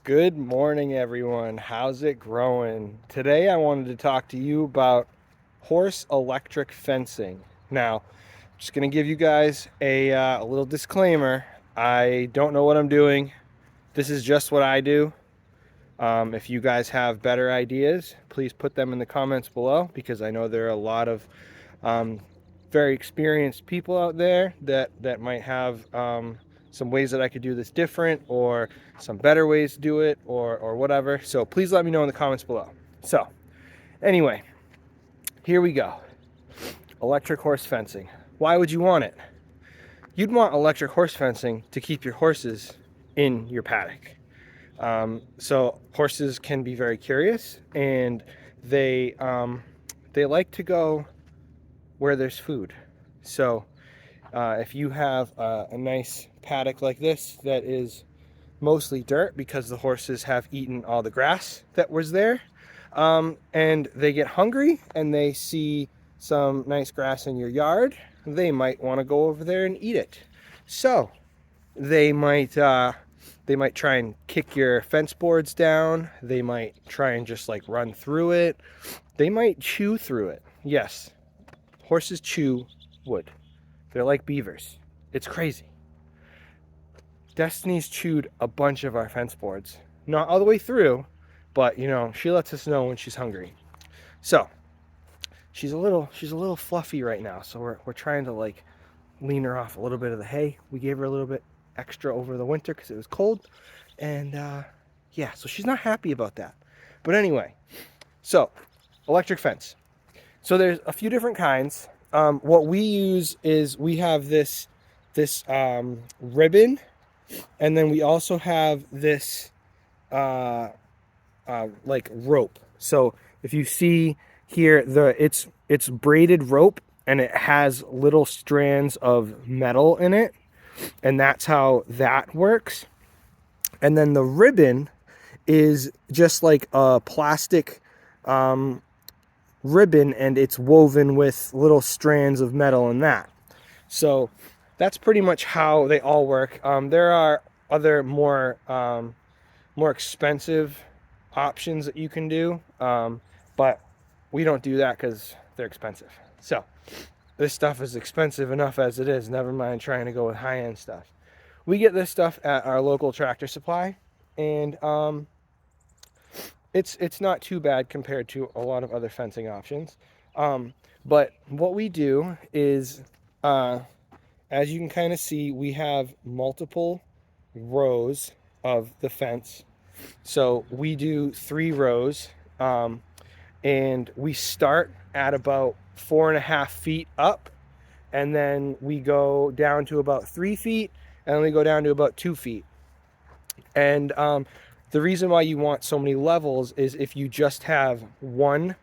Good morning, everyone. How's it growing? Today, I wanted to talk to you about horse electric fencing. Now, I'm just going to give you guys a little disclaimer. I don't know what I'm doing. This is just what I do. If you guys have better ideas, please put them in the comments below because I know there are a lot of um, very experienced people out there that might have some ways that I could do this different or some better ways to do it or whatever. So please let me know in the comments below. So anyway, here we go. Electric horse fencing. Why would you want it? You'd want electric horse fencing to keep your horses in your paddock. So horses can be very curious, and they like to go where there's food. So if you have a nice paddock like this that is mostly dirt because the horses have eaten all the grass that was there, and they get hungry and they see some nice grass in your yard, they might want to go over there and eat it. So they might try and kick your fence boards down. They might try and just like run through it. They might chew through it. Yes, horses chew wood. They're like beavers. It's crazy. Destiny's chewed a bunch of our fence boards. Not all the way through, but she lets us know when she's hungry. So she's a little fluffy right now. So we're trying to like lean her off a little bit of the hay. We gave her a little bit extra over the winter because it was cold. And yeah, so she's not happy about that. But anyway, so electric fence. So there's a few different kinds. What we use is we have this ribbon, and then we also have this like rope. So if you see here, it's braided rope, and it has little strands of metal in it, and that's how that works. And then the ribbon is just like a plastic ribbon, and it's woven with little strands of metal in that. So that's pretty much how they all work. There are other more expensive options that you can do, but we don't do that because they're expensive. So this stuff is expensive enough as it is, never mind trying to go with high-end stuff. We get this stuff at our local Tractor Supply, and it's not too bad compared to a lot of other fencing options. But what we do is, as you can kind of see, we have multiple rows of the fence. So we do 3 rows, and we start at about 4.5 feet up, and then we go down to about 3 feet, and then we go down to about 2 feet. And the reason why you want so many levels is if you just have one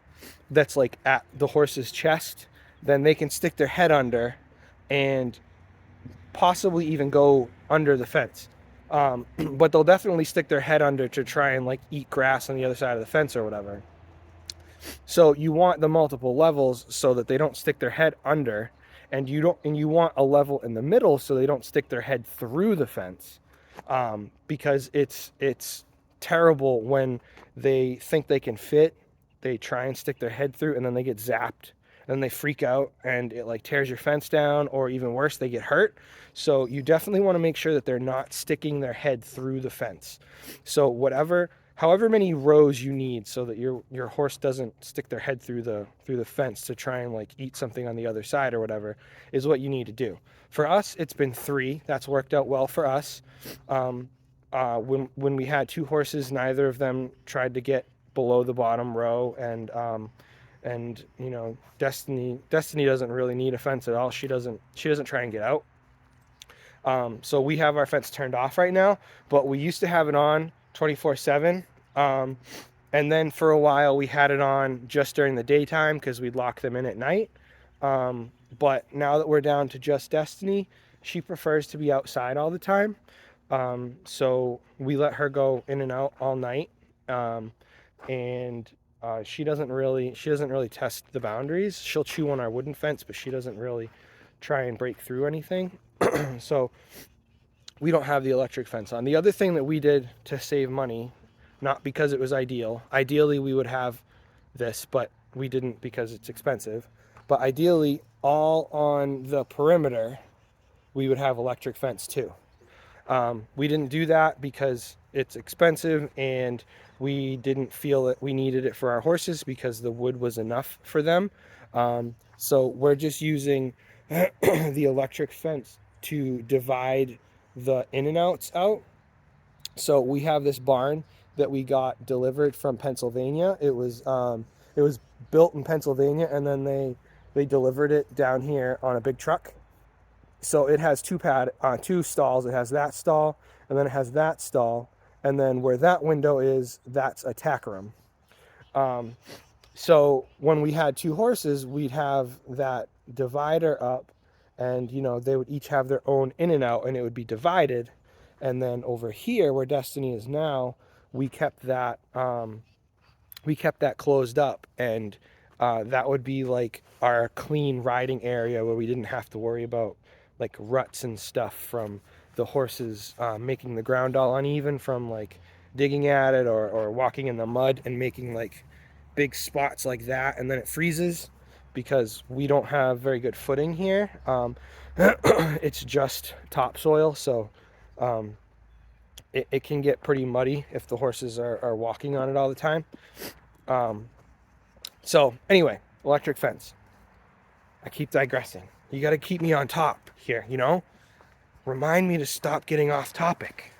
that's like at the horse's chest, then they can stick their head under and possibly even go under the fence. But they'll definitely stick their head under to try and like eat grass on the other side of the fence or whatever. So you want the multiple levels so that they don't stick their head under, and you want a level in the middle so they don't stick their head through the fence, because it's terrible when they think they can fit. They try and stick their head through, and then they get zapped, and then they freak out, and it like tears your fence down, or even worse, they get hurt. So you definitely want to make sure that they're not sticking their head through the fence. So however many rows you need so that your horse doesn't stick their head through the fence to try and like eat something on the other side or whatever, is what you need to do. For us, it's been 3. That's worked out well for us. When we had 2 horses, neither of them tried to get below the bottom row, and Destiny doesn't really need a fence at all. She doesn't try and get out. So we have our fence turned off right now, but we used to have it on 24/7. And then for a while we had it on just during the daytime because we'd lock them in at night. But now that we're down to just Destiny, she prefers to be outside all the time. So we let her go in and out all night. And she doesn't really test the boundaries. She'll chew on our wooden fence, but she doesn't really try and break through anything. So we don't have the electric fence on. The other thing that we did to save money, not because it was ideal, ideally we would have this, but we didn't because it's expensive, but ideally all on the perimeter we would have electric fence too. We didn't do that because it's expensive, and we didn't feel that we needed it for our horses because the wood was enough for them. So we're just using the electric fence to divide the in and outs out. So we have this barn that we got delivered from Pennsylvania. It was built in Pennsylvania, and then they delivered it down here on a big truck. So it has two stalls. It has that stall, and then it has that stall, and then where that window is, that's a tack room. So when we had two horses, we'd have that divider up, and they would each have their own in and out, and it would be divided. And then over here, where Destiny is now, we kept that closed up, and that would be like our clean riding area where we didn't have to worry about like ruts and stuff from the horses making the ground all uneven from like digging at it, or walking in the mud and making like big spots like that, and then it freezes because we don't have very good footing here. It's just topsoil, so it can get pretty muddy if the horses are walking on it all the time. So anyway, electric fence. I keep digressing. You got to keep me on top here, Remind me to stop getting off topic.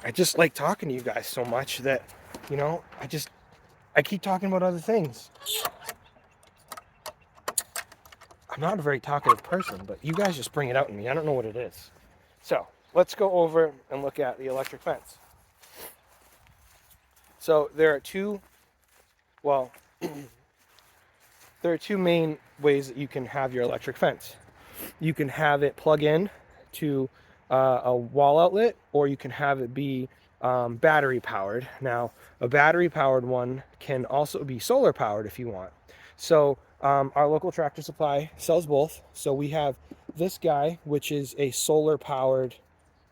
I just like talking to you guys so much that, I keep talking about other things. I'm not a very talkative person, but you guys just bring it out in me. I don't know what it is. So let's go over and look at the electric fence. So there are two main ways that you can have your electric fence. You can have it plug in to a wall outlet, or you can have it be battery powered. Now, a battery powered one can also be solar powered if you want. So our local Tractor Supply sells both. So we have this guy, which is a solar powered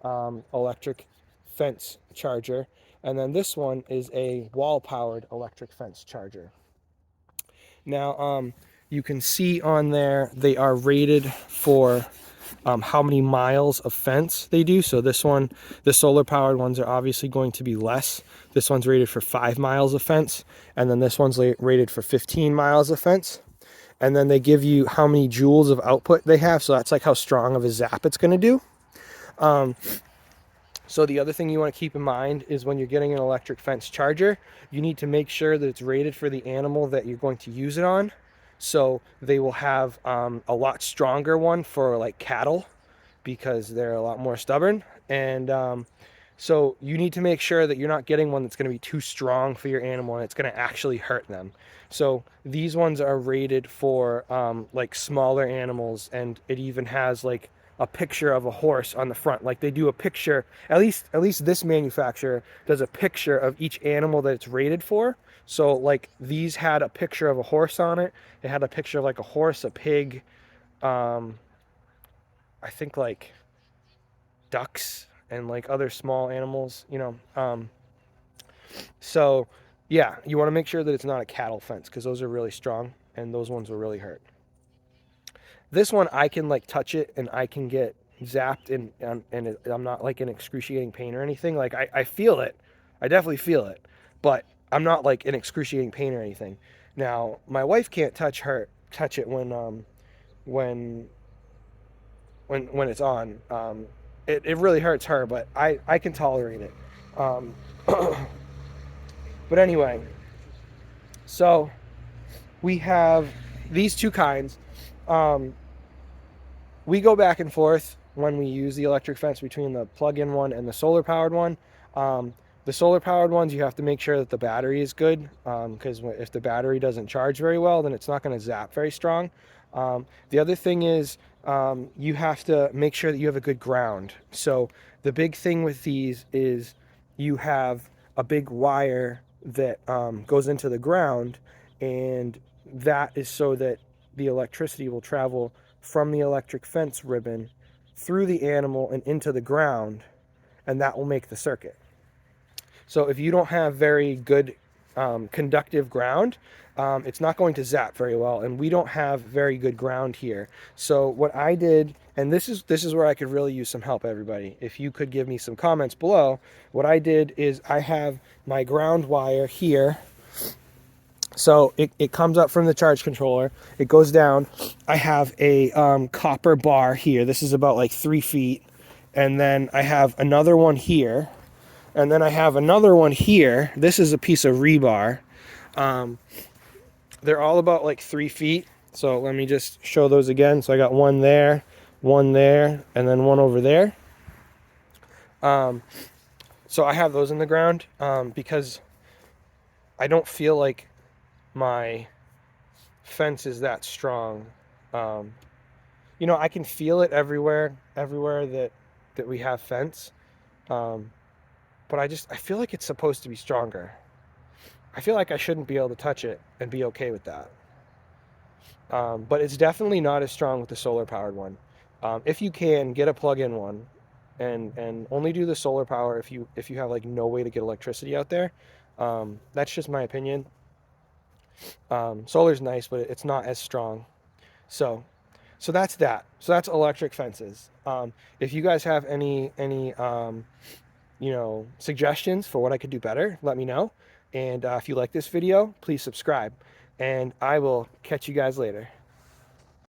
electric fence charger, and then this one is a wall powered electric fence charger. Now you can see on there they are rated for how many miles of fence they do. So this one, the solar powered ones, are obviously going to be less. This one's rated for 5 miles of fence, and then this one's rated for 15 miles of fence. And then they give you how many joules of output they have, so that's like how strong of a zap it's going to do. So the other thing you want to keep in mind is when you're getting an electric fence charger, you need to make sure that it's rated for the animal that you're going to use it on. So they will have a lot stronger one for like cattle because they're a lot more stubborn. And so you need to make sure that you're not getting one that's going to be too strong for your animal and it's going to actually hurt them. So these ones are rated for like smaller animals, and it even has like a picture of a horse on the front. Like they do a picture, at least this manufacturer does a picture of each animal that it's rated for. So like these had a picture of a horse on it. It had a picture of like a horse, a pig, I think like ducks and like other small animals, so yeah, you want to make sure that it's not a cattle fence because those are really strong and those ones will really hurt. This one, I can like touch it and I can get zapped, and I'm not like in excruciating pain or anything. Like I feel it. I definitely feel it, but I'm not like in excruciating pain or anything. Now, my wife can't touch it when it's on. It really hurts her, but I can tolerate it. But anyway, so we have these two kinds. We go back and forth when we use the electric fence between the plug-in one and the solar-powered one. The solar-powered ones, you have to make sure that the battery is good, because if the battery doesn't charge very well, then it's not going to zap very strong. The other thing is you have to make sure that you have a good ground. So the big thing with these is you have a big wire that goes into the ground, and that is so that the electricity will travel from the electric fence ribbon through the animal and into the ground, and that will make the circuit. So if you don't have very good conductive ground, it's not going to zap very well, and we don't have very good ground here. So what I did, and this is where I could really use some help, everybody. If you could give me some comments below, what I did is I have my ground wire here. So it comes up from the charge controller, it goes down. I have a copper bar here. This is about like 3 feet. And then I have another one here. And then I have another one here. This is a piece of rebar. They're all about like 3 feet. So let me just show those again. So I got one there, and then one over there. So I have those in the ground because I don't feel like my fence is that strong. You know, I can feel it everywhere that we have fence. But I feel like it's supposed to be stronger. I feel like I shouldn't be able to touch it and be okay with that. But it's definitely not as strong with the solar powered one. If you can, get a plug-in one, and only do the solar power if you have like no way to get electricity out there. That's just my opinion. Solar's nice, but it's not as strong. So that's that. So that's electric fences. If you guys have any you know, suggestions for what I could do better, let me know. And if you like this video, please subscribe. And I will catch you guys later.